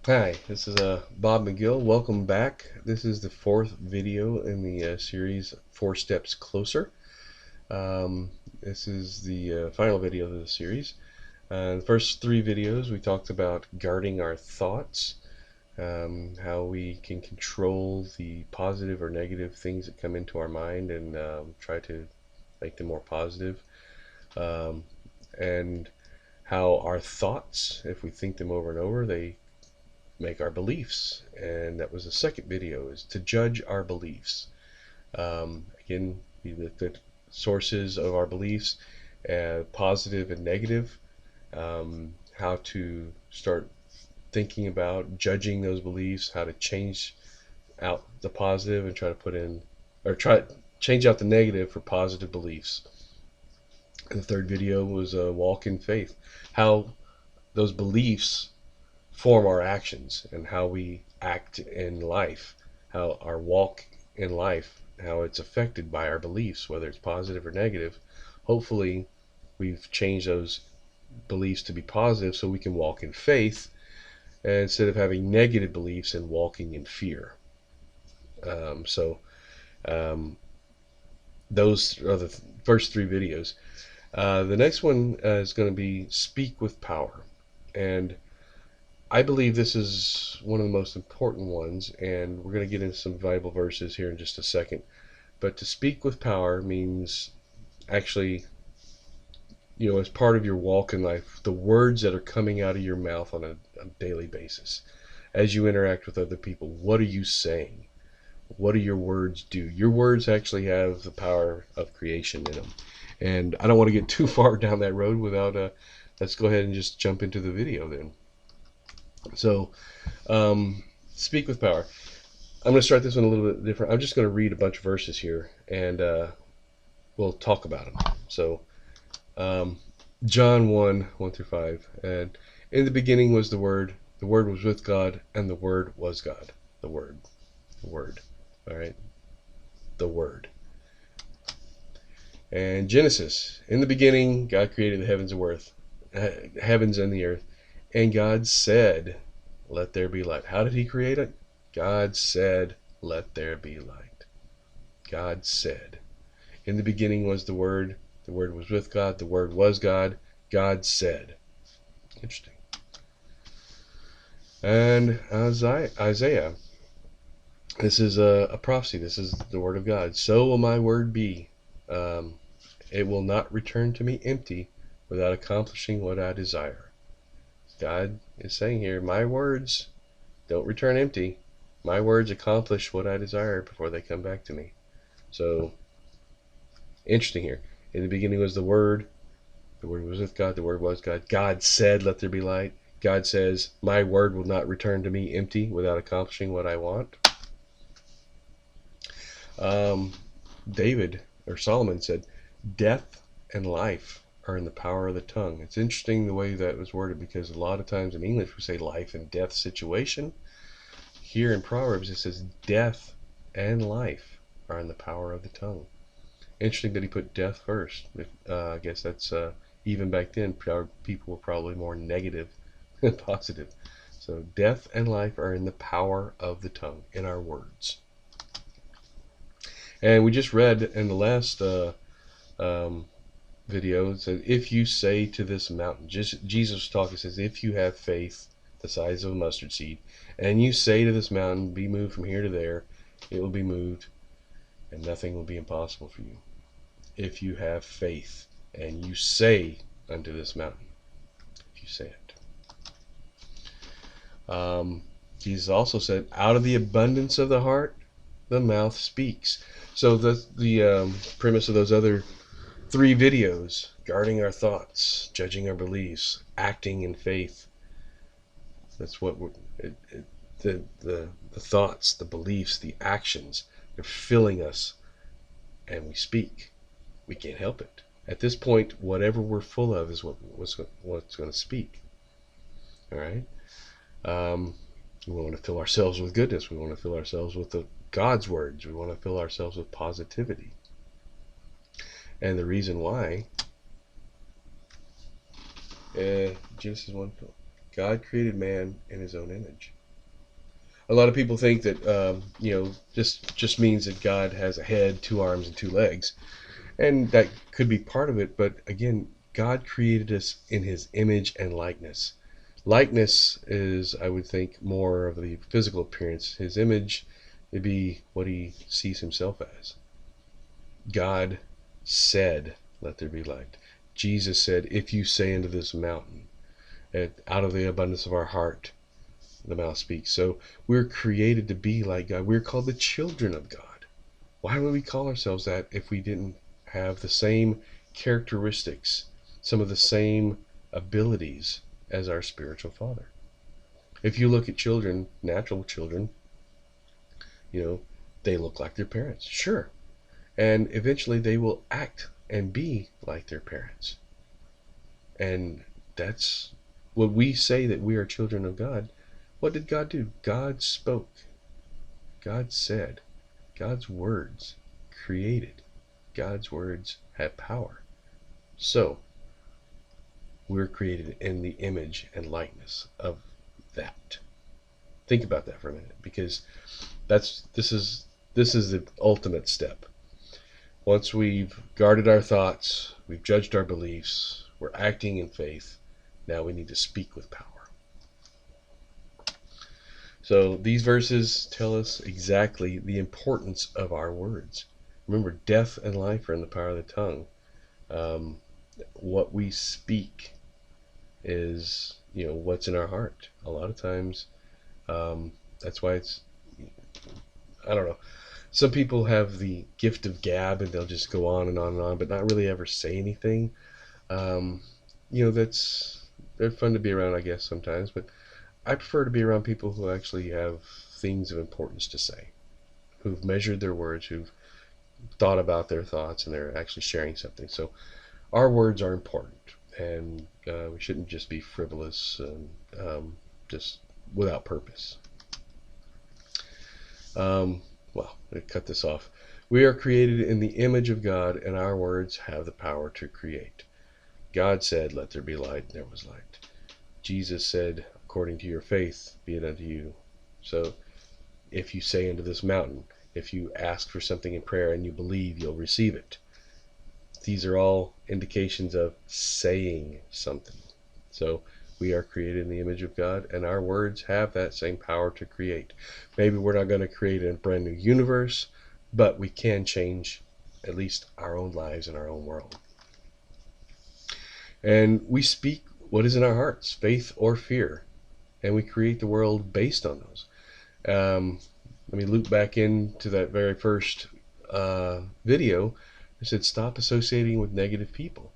Hi, this is Bob McGill. Welcome back. This is the fourth video in the series 4 Steps Closer. This is the final video of the series. The first three videos we talked about guarding our thoughts, how we can control the positive or negative things that come into our mind and try to make them more positive, um, and how our thoughts, if we think them over and over, they make our beliefs. And that was the second video, is to judge our beliefs. Again, we looked at sources of our beliefs, positive and negative, how to start thinking about judging those beliefs, how to change out the positive and try to put in, or try change out the negative for positive beliefs. And the third video was a walk in faith, how those beliefs form our actions and how we act in life, how our walk in life, how it's affected by our beliefs, whether it's positive or negative. Hopefully, we've changed those beliefs to be positive so we can walk in faith instead of having negative beliefs and walking in fear. So, um, those are the first three videos. The next one is going to be Speak with Power. And I believe this is one of the most important ones, and we're going to get into some Bible verses here in just a second. But to speak with power means actually, as part of your walk in life, the words that are coming out of your mouth on a daily basis. As you interact with other people, what are you saying? What do your words do? Your words actually have the power of creation in them. And I don't want to get too far down that road without, let's go ahead and just jump into the video then. So, speak with power. I'm going to start this one a little bit different. I'm just going to read a bunch of verses here, and we'll talk about them. So, um, John 1, 1 through 5. And in the beginning was the Word was with God, and the Word was God. The Word. The Word. All right? The Word. And Genesis. In the beginning, God created the heavens and the earth. And God said, let there be light. How did he create it? God said, let there be light. God said. In the beginning was the Word was with God, the Word was God, God said. Interesting. And Isaiah, this is a prophecy, this is the Word of God. So will my word be. It will not return to me empty without accomplishing what I desire. God is saying here, my words don't return empty. My words accomplish what I desire before they come back to me. So, interesting here. In the beginning was the Word was with God, the Word was God. God said, let there be light. God says, my word will not return to me empty without accomplishing what I want. David, or Solomon said, death and life are in the power of the tongue. It's interesting the way that was worded, because a lot of times in English we say life and death situation. Here in Proverbs it says death and life are in the power of the tongue. Interesting that he put death first. I guess that's even back then people were probably more negative than positive. So death and life are in the power of the tongue, in our words. And we just read in the last video, it says, if you say to this mountain, Jesus talking, says, if you have faith the size of a mustard seed, and you say to this mountain, be moved from here to there, it will be moved, and nothing will be impossible for you. If you have faith, and you say unto this mountain, if you say it. Jesus also said, out of the abundance of the heart, the mouth speaks. So the premise of those other three videos, guarding our thoughts, judging our beliefs, acting in faith, that's what the thoughts, the beliefs, the actions, they're filling us, and we speak. We can't help it. At this point, whatever we're full of is what's going to speak. All right. We want to fill ourselves with goodness. We want to fill ourselves with God's words. We want to fill ourselves with positivity. And the reason why, Genesis 1, God created man in his own image. A lot of people think that just means that God has a head, two arms, and two legs, and that could be part of it. But again, God created us in his image and likeness. Likeness is, I would think, more of the physical appearance. His image would be what he sees himself as. God said, let there be light. Jesus said, if you say unto this mountain, out of the abundance of our heart, the mouth speaks. So we're created to be like God. We're called the children of God. Why would we call ourselves that if we didn't have the same characteristics, some of the same abilities as our spiritual Father? If you look at children, natural children, they look like their parents. Sure. And eventually they will act and be like their parents. And that's when we say that we are children of God. What did God do? God spoke. God said. God's words created. God's words have power. So, we're created in the image and likeness of that. Think about that for a minute, because this is the ultimate step. Once we've guarded our thoughts, we've judged our beliefs, we're acting in faith, now we need to speak with power. So these verses tell us exactly the importance of our words. Remember, death and life are in the power of the tongue. What we speak is, what's in our heart. A lot of times, that's why I don't know. Some people have the gift of gab and they'll just go on and on and on, but not really ever say anything. They're fun to be around, I guess, sometimes, but I prefer to be around people who actually have things of importance to say, who've measured their words, who've thought about their thoughts, and they're actually sharing something. So our words are important, and we shouldn't just be frivolous and just without purpose. Well, I'll cut this off. We are created in the image of God, and our words have the power to create. God said, let there be light, and there was light. Jesus said, according to your faith, be it unto you. So if you say unto this mountain, if you ask for something in prayer and you believe, you'll receive it. These are all indications of saying something. So we are created in the image of God, and our words have that same power to create. Maybe we're not going to create a brand new universe, but we can change at least our own lives and our own world. And we speak what is in our hearts, faith or fear, and we create the world based on those. Let me loop back into that very first video. I said, stop associating with negative people.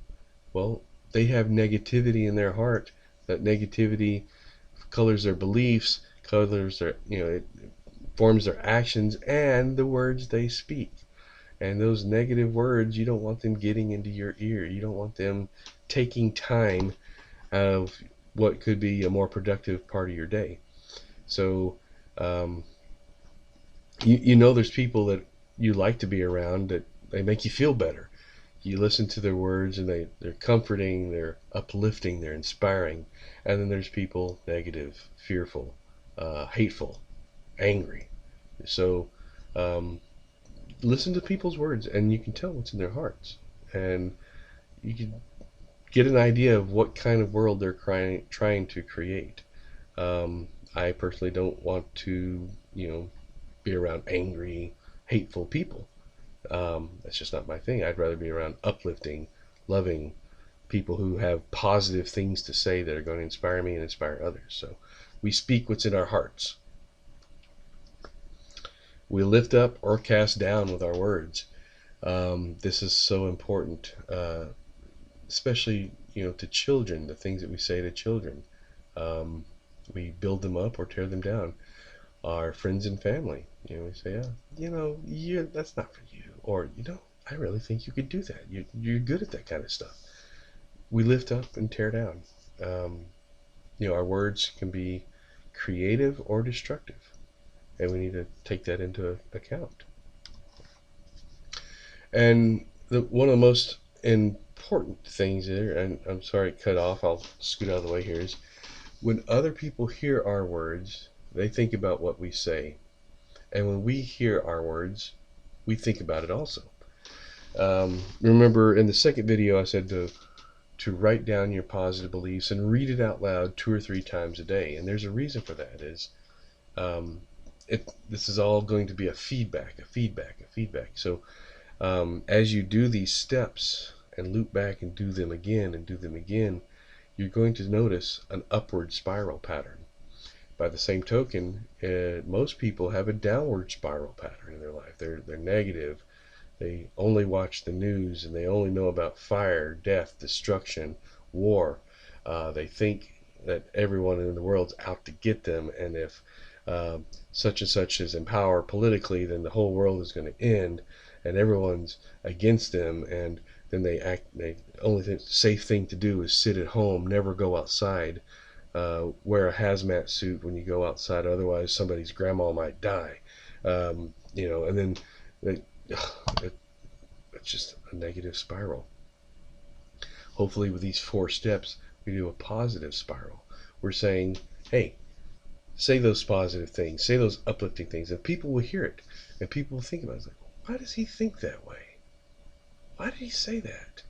Well, they have negativity in their heart. That negativity colors their beliefs, colors their, it forms their actions and the words they speak. And those negative words, you don't want them getting into your ear. You don't want them taking time out of what could be a more productive part of your day. So, there's people that you like to be around, that they make you feel better. You listen to their words and they're comforting, they're uplifting, they're inspiring. And then there's people negative, fearful, hateful, angry. So listen to people's words and you can tell what's in their hearts. And you can get an idea of what kind of world they're trying to create. I personally don't want to, be around angry, hateful people. That's just not my thing. I'd rather be around uplifting, loving people who have positive things to say that are going to inspire me and inspire others. So we speak what's in our hearts. We lift up or cast down with our words. This is so important, especially to children. The things that we say to children, we build them up or tear them down. Our friends and family, we say, that's not for you, or I really think you could do that. You're good at that kind of stuff. We lift up and tear down. Our words can be creative or destructive, and we need to take that into account. And one of the most important things here, and I'm sorry it cut off, I'll scoot out of the way here, is When other people hear our words, they think about what we say. And when we hear our words, we think about it also. Remember in the second video I said to write down your positive beliefs and read it out loud 2 or 3 times a day. And there's a reason for that. Um, this is all going to be a feedback. So as you do these steps and loop back and do them again, you're going to notice an upward spiral pattern. By the same token, most people have a downward spiral pattern in their life. They're negative. They only watch the news and they only know about fire, death, destruction, war. They think that everyone in the world's out to get them, and if such and such is in power politically, then the whole world is going to end, and everyone's against them. And then the only safe thing to do is sit at home, never go outside, wear a hazmat suit when you go outside, otherwise somebody's grandma might die. And then it's just a negative spiral. Hopefully with these 4 steps, we do a positive spiral. We're saying, hey, say those positive things, say those uplifting things, and people will hear it, and people will think about it. It's like, why does he think that way? Why did he say that?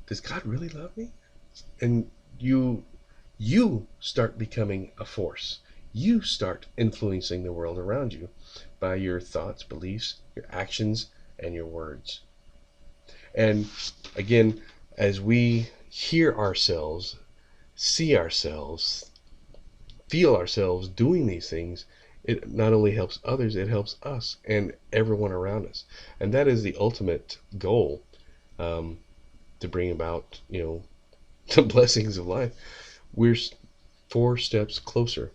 Does God really love me? And you start becoming a force. You start influencing the world around you by your thoughts, beliefs, your actions, and your words. And again, as we hear ourselves, see ourselves, feel ourselves doing these things, it not only helps others, it helps us and everyone around us. And that is the ultimate goal, to bring about, the blessings of life. We're 4 steps closer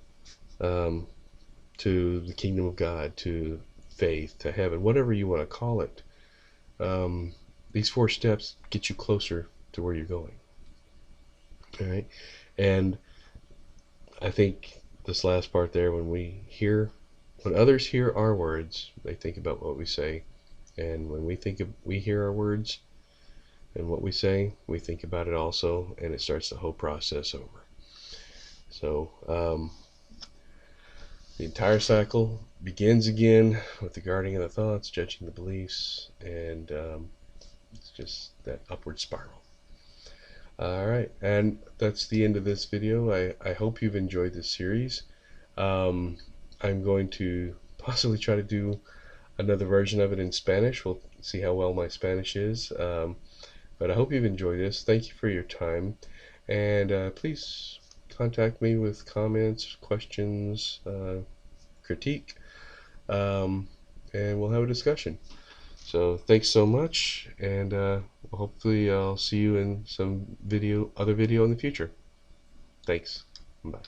to the kingdom of God, to faith, to heaven, whatever you want to call it. These 4 steps get you closer to where you're going. All right. And I think this last part there, when others hear our words, they think about what we say. And when we hear our words and what we say, we think about it also, and it starts the whole process over. So the entire cycle begins again with the guarding of the thoughts, judging the beliefs, and it's just that upward spiral. All right, and that's the end of this video. I hope you've enjoyed this series. I'm going to possibly try to do another version of it in Spanish. We'll see how well my Spanish is. But I hope you've enjoyed this. Thank you for your time. And please contact me with comments, questions, critique, and we'll have a discussion. So thanks so much, and hopefully I'll see you in some other video in the future. Thanks. Bye.